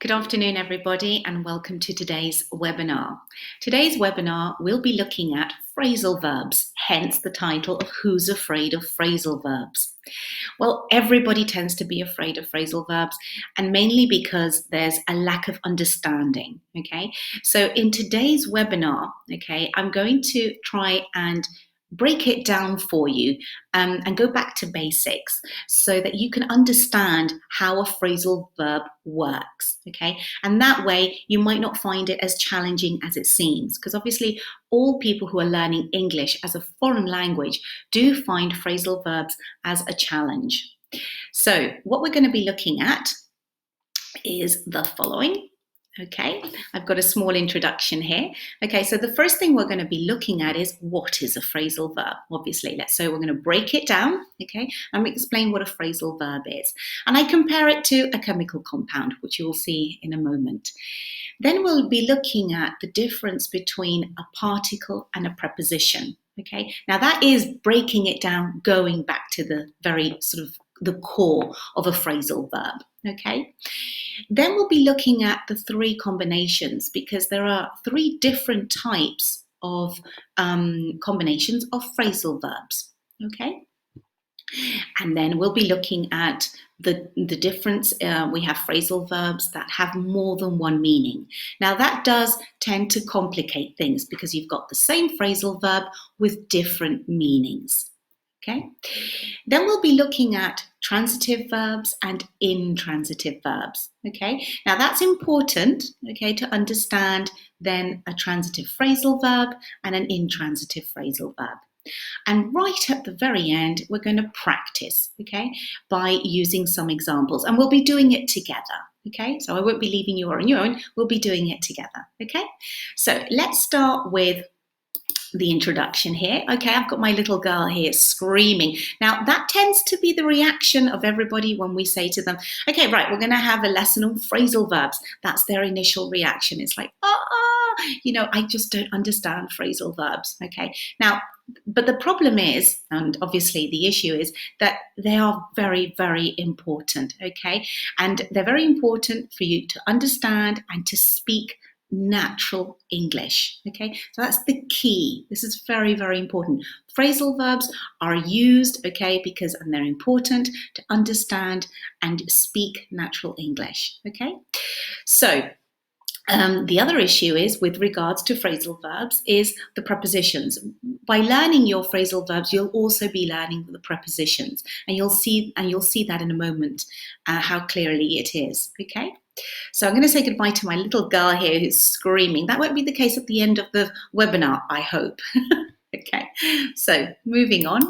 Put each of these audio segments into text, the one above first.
Good afternoon, everybody, and welcome to today's webinar. Today's webinar, we'll be looking at phrasal verbs, hence the title of Who's Afraid of Phrasal Verbs? Well, everybody tends to be afraid of phrasal verbs, and mainly because there's a lack of understanding, okay? So in today's webinar, okay, I'm going to try and break it down for you and go back to basics so that you can understand how a phrasal verb works, okay? And that way you might not find it as challenging as it seems, because obviously all people who are learning English as a foreign language do find phrasal verbs as a challenge. So what we're going to be looking at is the following. Okay, I've got a small introduction here. Okay, so the first thing we're going to be looking at is what is a phrasal verb, obviously. So we're going to break it down, okay, and explain what a phrasal verb is. And I compare it to a chemical compound, which you will see in a moment. Then we'll be looking at the difference between a particle and a preposition, okay. Now that is breaking it down, going back to the very sort of the core of a phrasal verb, okay. Then we'll be looking at the three combinations, because there are three different types of combinations of phrasal verbs, okay? And then we'll be looking at the difference. We have phrasal verbs that have more than one meaning. Now that does tend to complicate things because you've got the same phrasal verb with different meanings. Okay, then we'll be looking at transitive verbs and intransitive verbs. Okay, now that's important, okay, to understand then a transitive phrasal verb and an intransitive phrasal verb. And right at the very end, we're going to practice, okay, by using some examples, and we'll be doing it together. Okay, so I won't be leaving you on your own, we'll be doing it together. Okay, so let's start with the introduction here. Okay, I've got my little girl here screaming. Now that tends to be the reaction of everybody when we say to them, okay, right, we're going to have a lesson on phrasal verbs. That's their initial reaction. It's like, I just don't understand phrasal verbs. Okay, now, but the problem is, and obviously the issue is, that they are very, very important. Okay, and they're very important for you to understand and to speak natural English. Okay, so that's the key. This is very, very important. Phrasal verbs are used, okay, and they're important to understand and speak natural English. Okay, so the other issue is with regards to phrasal verbs is the prepositions. By learning your phrasal verbs, you'll also be learning the prepositions, and you'll see that in a moment how clearly it is. Okay. So I'm going to say goodbye to my little girl here who's screaming. That won't be the case at the end of the webinar, I hope. Okay, so moving on.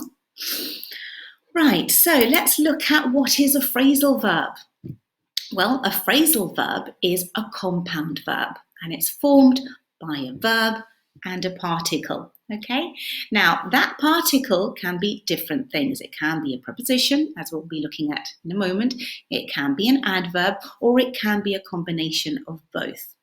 Right, so let's look at what is a phrasal verb. Well, a phrasal verb is a compound verb, and it's formed by a verb and a particle. Okay, now that particle can be different things. It can be a preposition, as we'll be looking at in a moment. It can be an adverb, or it can be a combination of both.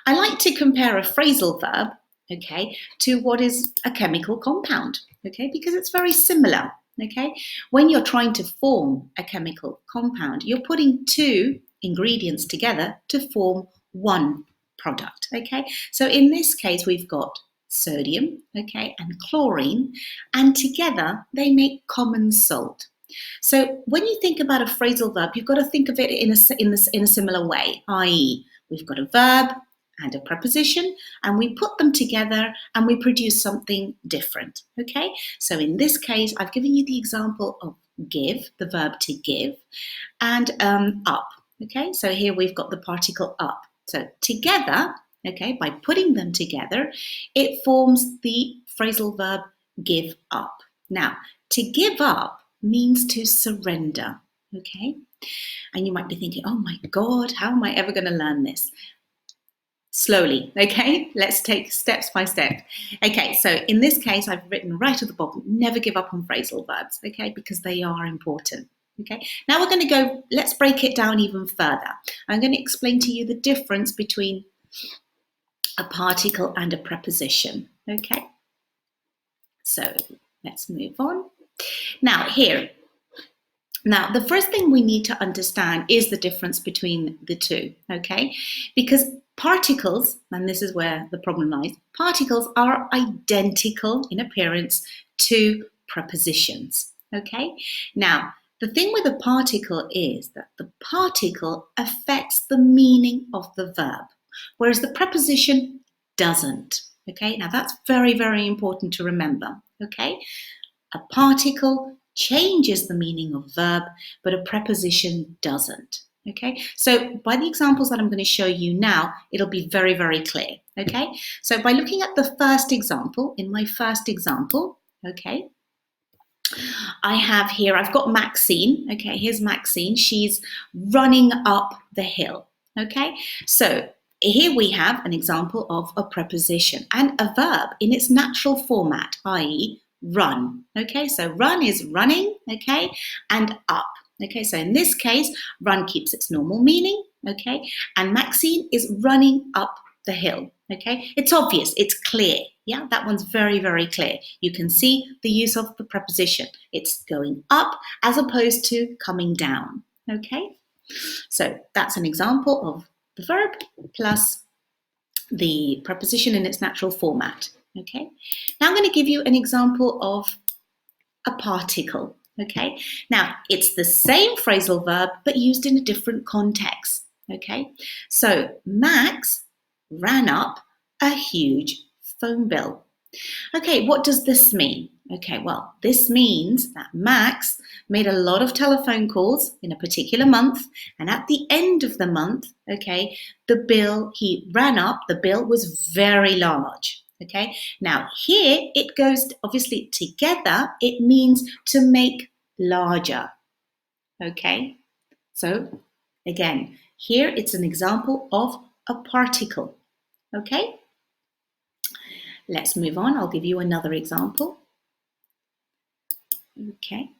I like to compare a phrasal verb, okay, to what is a chemical compound, okay, because it's very similar. Okay, when you're trying to form a chemical compound, you're putting two ingredients together to form one product. Okay, so in this case, we've got sodium, okay, and chlorine, and together they make common salt. So when you think about a phrasal verb, you've got to think of it in a similar way, i.e., we've got a verb and a preposition, and we put them together and we produce something different. Okay, so in this case, I've given you the example of give, the verb to give, and up. Okay, so here we've got the particle up. So together, okay, by putting them together, it forms the phrasal verb give up. Now, to give up means to surrender, okay? And you might be thinking, oh my God, how am I ever going to learn this? Slowly, okay? Let's take steps by step. Okay, so in this case, I've written right at the bottom, never give up on phrasal verbs, okay? Because they are important. Okay, now we're going to let's break it down even further. I'm going to explain to you the difference between a particle and a preposition. Okay, so let's move on. Now Now, the first thing we need to understand is the difference between the two, okay? Because particles, and this is where the problem lies, particles are identical in appearance to prepositions, okay? Now, the thing with a particle is that the particle affects the meaning of the verb, whereas the preposition doesn't, okay? Now, that's very, very important to remember, okay? A particle changes the meaning of verb, but a preposition doesn't, okay? So by the examples that I'm going to show you now, it'll be very, very clear, okay? So by looking at the first example, in my first example, okay, I have here, I've got Maxine, okay, here's Maxine, she's running up the hill, okay? So here we have an example of a preposition and a verb in its natural format, i.e. run, okay? So run is running, okay, and up, okay? So in this case, run keeps its normal meaning, okay? And Maxine is running up the hill, okay? It's obvious, it's clear, yeah? That one's very, very clear. You can see the use of the preposition. It's going up as opposed to coming down, okay? So that's an example of the verb plus the preposition in its natural format, okay? Now I'm going to give you an example of a particle, okay? Now, it's the same phrasal verb, but used in a different context, okay? So, Max ran up a huge phone bill. Okay, what does this mean? Okay, well, this means that Max made a lot of telephone calls in a particular month, and at the end of the month, okay, the bill he ran up, the bill was very large. Okay, now here it goes obviously together, it means to make larger. Okay, so again, here it's an example of a particle. Okay, let's move on. I'll give you another example. Okay,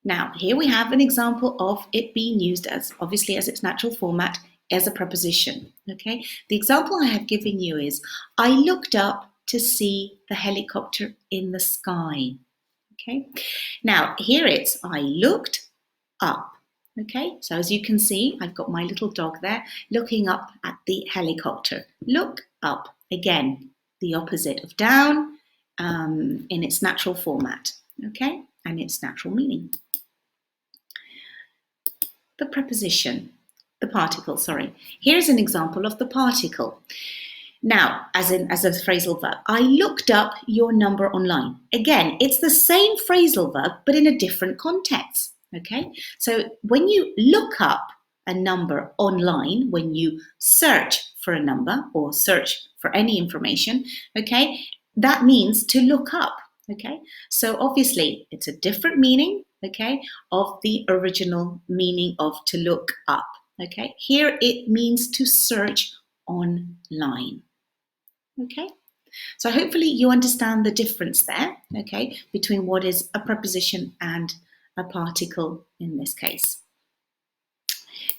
now here we have an example of it being used as obviously as its natural format as a preposition. Okay, the example I have given you is I looked up to see the helicopter in the sky. Okay, now here it's I looked up. Okay, so as you can see, I've got my little dog there looking up at the helicopter. Look up, again, the opposite of down in its natural format, okay, and its natural meaning. The preposition, the particle, sorry. Here's an example of the particle. Now, as a phrasal verb, I looked up your number online. Again, it's the same phrasal verb, but in a different context. Okay, so when you look up a number online, when you search for a number or search for any information, okay, that means to look up. Okay, so obviously it's a different meaning, okay, of the original meaning of to look up. Okay, here it means to search online. Okay, so hopefully you understand the difference there, okay, between what is a preposition and a particle in this case.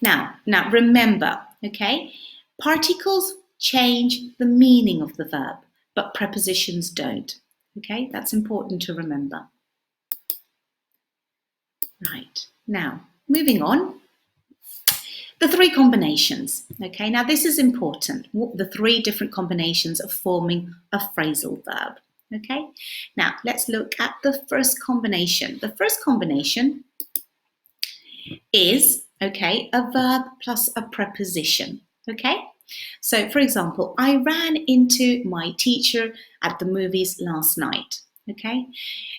Now remember, okay, particles change the meaning of the verb, but prepositions don't. Okay, that's important to remember. Right, now moving on. The three combinations, okay, now this is important, the three different combinations of forming a phrasal verb, okay. Now let's look at the first combination. The first combination is, okay, a verb plus a preposition, okay. So for example, I ran into my teacher at the movies last night. Okay,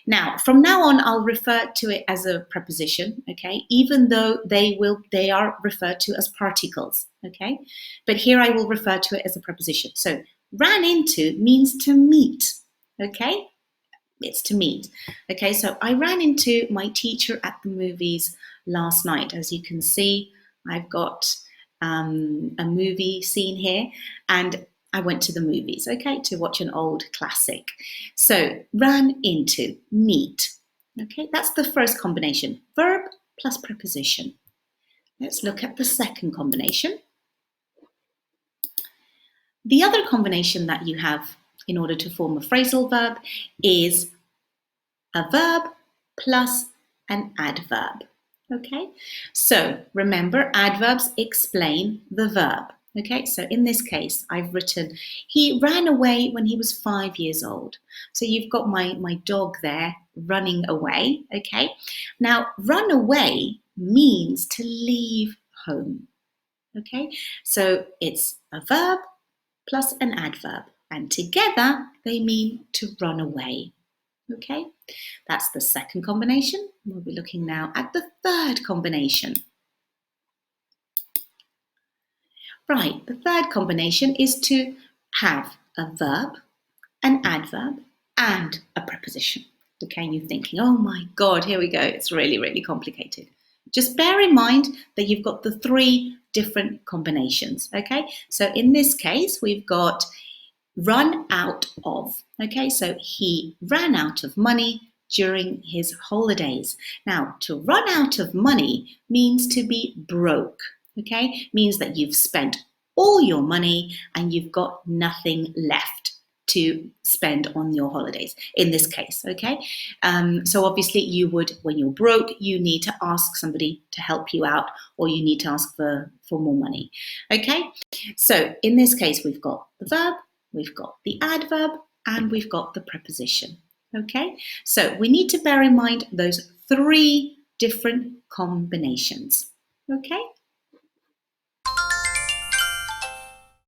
now from now on I'll refer to it as a preposition, okay, even though they are referred to as particles, okay, but here I will refer to it as a preposition. So ran into means to meet, okay, it's to meet, okay. So I ran into my teacher at the movies last night. As you can see, I've got a movie scene here, and I went to the movies, okay, to watch an old classic. So ran into, meet, okay, that's the first combination, verb plus preposition. Let's look at the second combination. The other combination that you have in order to form a phrasal verb is a verb plus an adverb, Okay, so remember, adverbs explain the verb. Okay, so in this case, I've written, he ran away when he was 5 years old. So you've got my dog there running away. Okay, now run away means to leave home. Okay, so it's a verb plus an adverb, and together they mean to run away. Okay, that's the second combination. We'll be looking now at the third combination. Right, the third combination is to have a verb, an adverb, and a preposition. Okay, and you're thinking, oh my God, here we go. It's really, really complicated. Just bear in mind that you've got the three different combinations. Okay, so in this case, we've got run out of. Okay, so he ran out of money during his holidays. Now, to run out of money means to be broke. Okay, means that you've spent all your money and you've got nothing left to spend on your holidays in this case. Okay, so obviously you would, when you're broke, you need to ask somebody to help you out, or you need to ask for more money. Okay, so in this case we've got the verb, we've got the adverb, and we've got the preposition. Okay, so we need to bear in mind those three different combinations. Okay,